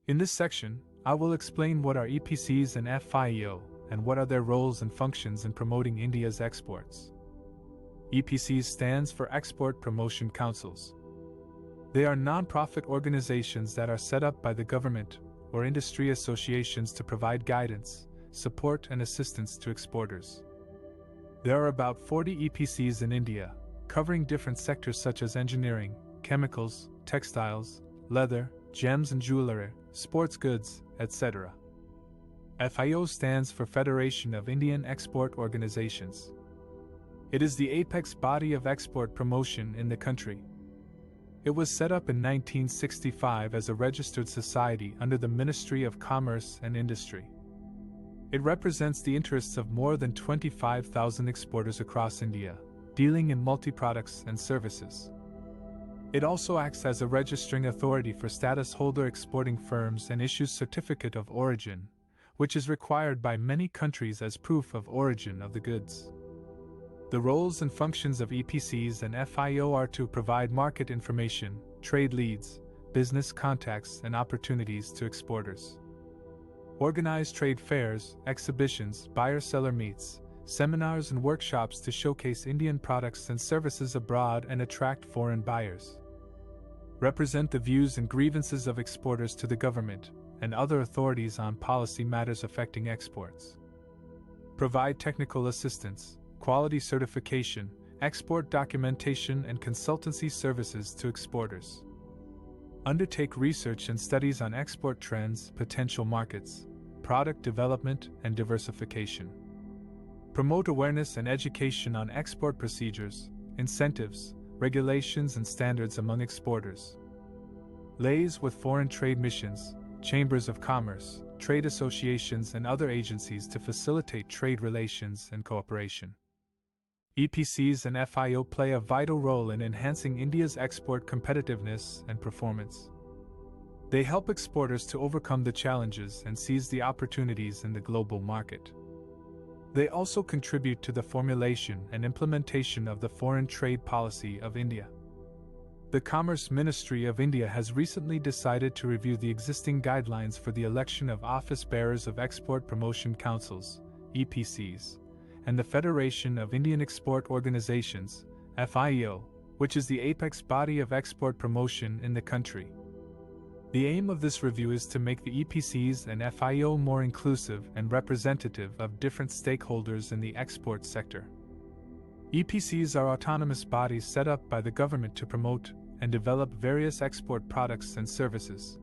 In this section, I will explain what are EPCs and FIEO and what are their roles and functions in promoting India's exports. EPCs stands for Export Promotion Councils. They are non-profit organizations that are set up by the government or industry associations to provide guidance, support and assistance to exporters. There are about 40 EPCs in India, covering different sectors such as engineering, chemicals, textiles, leather, gems and jewelry, sports goods, etc. FIEO stands for Federation of Indian Export Organizations. It is the apex body of export promotion in the country. It was set up in 1965 as a registered society under the Ministry of Commerce and Industry. It represents the interests of more than 25,000 exporters across India, dealing in multi-products and services. It also acts as a registering authority for status holder exporting firms and issues certificate of origin, which is required by many countries as proof of origin of the goods. The roles and functions of EPCs and FIEO are to provide market information, trade leads, business contacts and opportunities to exporters. Organize trade fairs, exhibitions, buyer-seller meets, seminars and workshops to showcase Indian products and services abroad and attract foreign buyers. Represent the views and grievances of exporters to the government and other authorities on policy matters affecting exports. Provide technical assistance, quality certification, export documentation and consultancy services to exporters. Undertake research and studies on export trends, potential markets, product development and diversification. Promote awareness and education on export procedures, incentives, regulations and standards among exporters. Liaise with foreign trade missions, chambers of commerce, trade associations and other agencies to facilitate trade relations and cooperation. EPCs and FIEO play a vital role in enhancing India's export competitiveness and performance. They help exporters to overcome the challenges and seize the opportunities in the global market. They also contribute to the formulation and implementation of the foreign trade policy of India. The Commerce Ministry of India has recently decided to review the existing guidelines for the election of office bearers of Export Promotion Councils, EPCs, and the Federation of Indian Export Organizations, FIEO, which is the apex body of export promotion in the country. The aim of this review is to make the EPCs and FIEO more inclusive and representative of different stakeholders in the export sector. EPCs are autonomous bodies set up by the government to promote and develop various export products and services.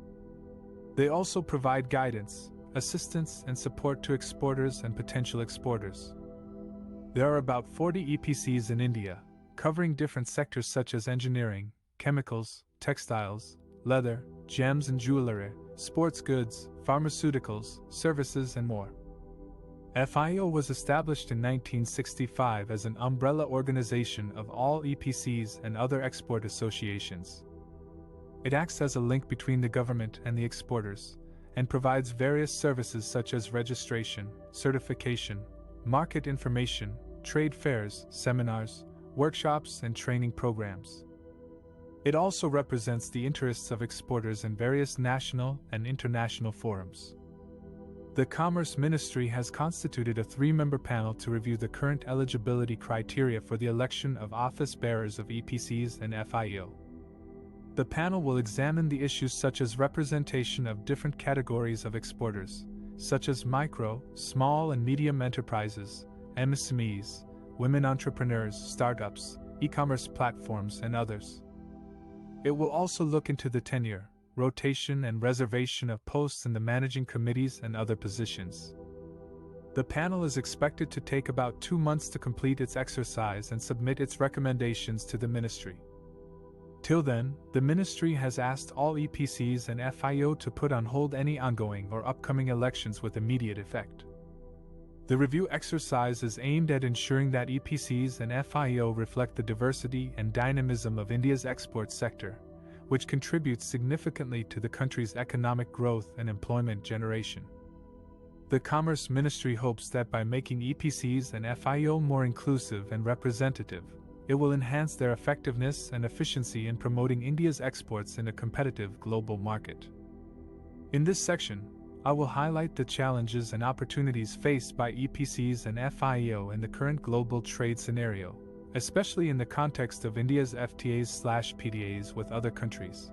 They also provide guidance, assistance, and support to exporters and potential exporters. There are about 40 EPCs in India, covering different sectors such as engineering, chemicals, textiles, leather, gems and jewelry, sports goods, pharmaceuticals, services, and more. FIEO was established in 1965 as an umbrella organization of all EPCs and other export associations. It acts as a link between the government and the exporters, and provides various services such as registration, certification, market information, trade fairs, seminars, workshops, and training programs. It also represents the interests of exporters in various national and international forums. The Commerce Ministry has constituted a 3-member panel to review the current eligibility criteria for the election of office bearers of EPCs and FIEO. The panel will examine the issues such as representation of different categories of exporters, such as micro, small and medium enterprises, MSMEs, women entrepreneurs, startups, e-commerce platforms, and others. It will also look into the tenure, rotation, and reservation of posts in the managing committees and other positions. The panel is expected to take about 2 months to complete its exercise and submit its recommendations to the ministry. Till then, the ministry has asked all EPCs and FIEO to put on hold any ongoing or upcoming elections with immediate effect. The review exercise is aimed at ensuring that EPCs and FIEO reflect the diversity and dynamism of India's export sector, which contributes significantly to the country's economic growth and employment generation. The Commerce Ministry hopes that by making EPCs and FIEO more inclusive and representative, it will enhance their effectiveness and efficiency in promoting India's exports in a competitive global market. In this section, I will highlight the challenges and opportunities faced by EPCs and FIEO in the current global trade scenario, especially in the context of India's FTAs/PDAs with other countries.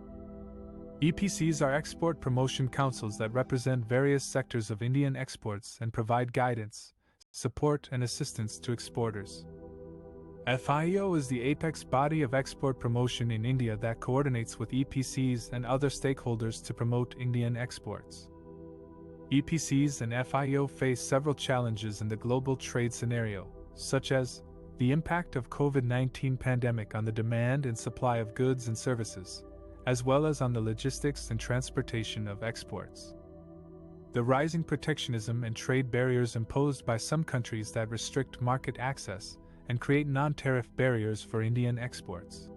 EPCs are export promotion councils that represent various sectors of Indian exports and provide guidance, support, and assistance to exporters. FIEO is the apex body of export promotion in India that coordinates with EPCs and other stakeholders to promote Indian exports. EPCs and FIEO face several challenges in the global trade scenario, such as the impact of COVID-19 pandemic on the demand and supply of goods and services, as well as on the logistics and transportation of exports. The rising protectionism and trade barriers imposed by some countries that restrict market access and create non-tariff barriers for Indian exports.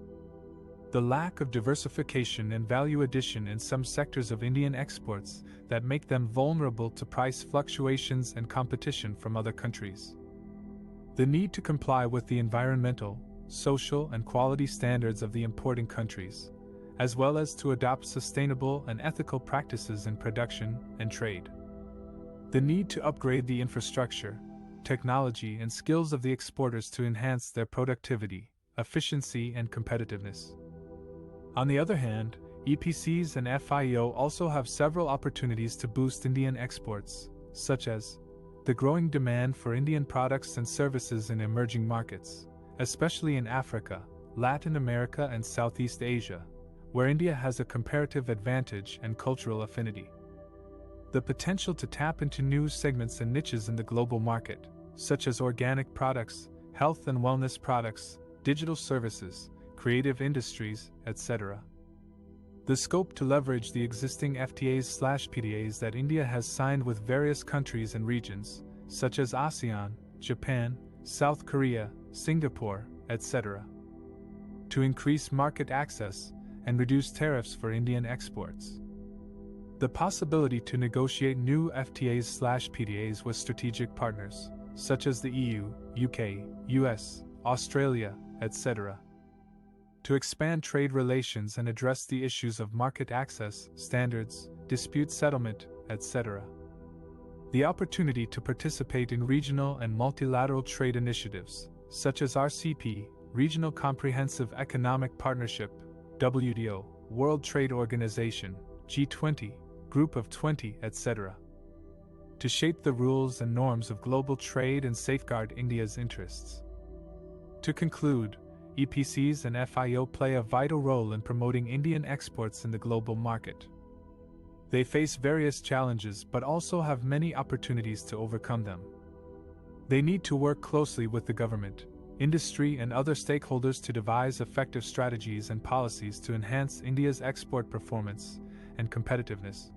The lack of diversification and value addition in some sectors of Indian exports that make them vulnerable to price fluctuations and competition from other countries. The need to comply with the environmental, social, and quality standards of the importing countries, as well as to adopt sustainable and ethical practices in production and trade. The need to upgrade the infrastructure, technology, and skills of the exporters to enhance their productivity, efficiency, and competitiveness. On the other hand, EPCs and FIEO also have several opportunities to boost Indian exports, such as the growing demand for Indian products and services in emerging markets, especially in Africa, Latin America, and Southeast Asia, where India has a comparative advantage and cultural affinity. The potential to tap into new segments and niches in the global market, such as organic products, health and wellness products, digital services, creative industries, etc. The scope to leverage the existing FTAs/PDAs that India has signed with various countries and regions, such as ASEAN, Japan, South Korea, Singapore, etc. to increase market access and reduce tariffs for Indian exports. The possibility to negotiate new FTAs/PDAs with strategic partners, such as the EU, UK, US, Australia, etc. to expand trade relations and address the issues of market access, standards, dispute settlement, etc. The opportunity to participate in regional and multilateral trade initiatives, such as RCEP, Regional Comprehensive Economic Partnership, WTO, World Trade Organization, G20, Group of 20, etc. to shape the rules and norms of global trade and safeguard India's interests. To conclude, EPCs and FIEO play a vital role in promoting Indian exports in the global market. They face various challenges but also have many opportunities to overcome them. They need to work closely with the government, industry, and other stakeholders to devise effective strategies and policies to enhance India's export performance and competitiveness.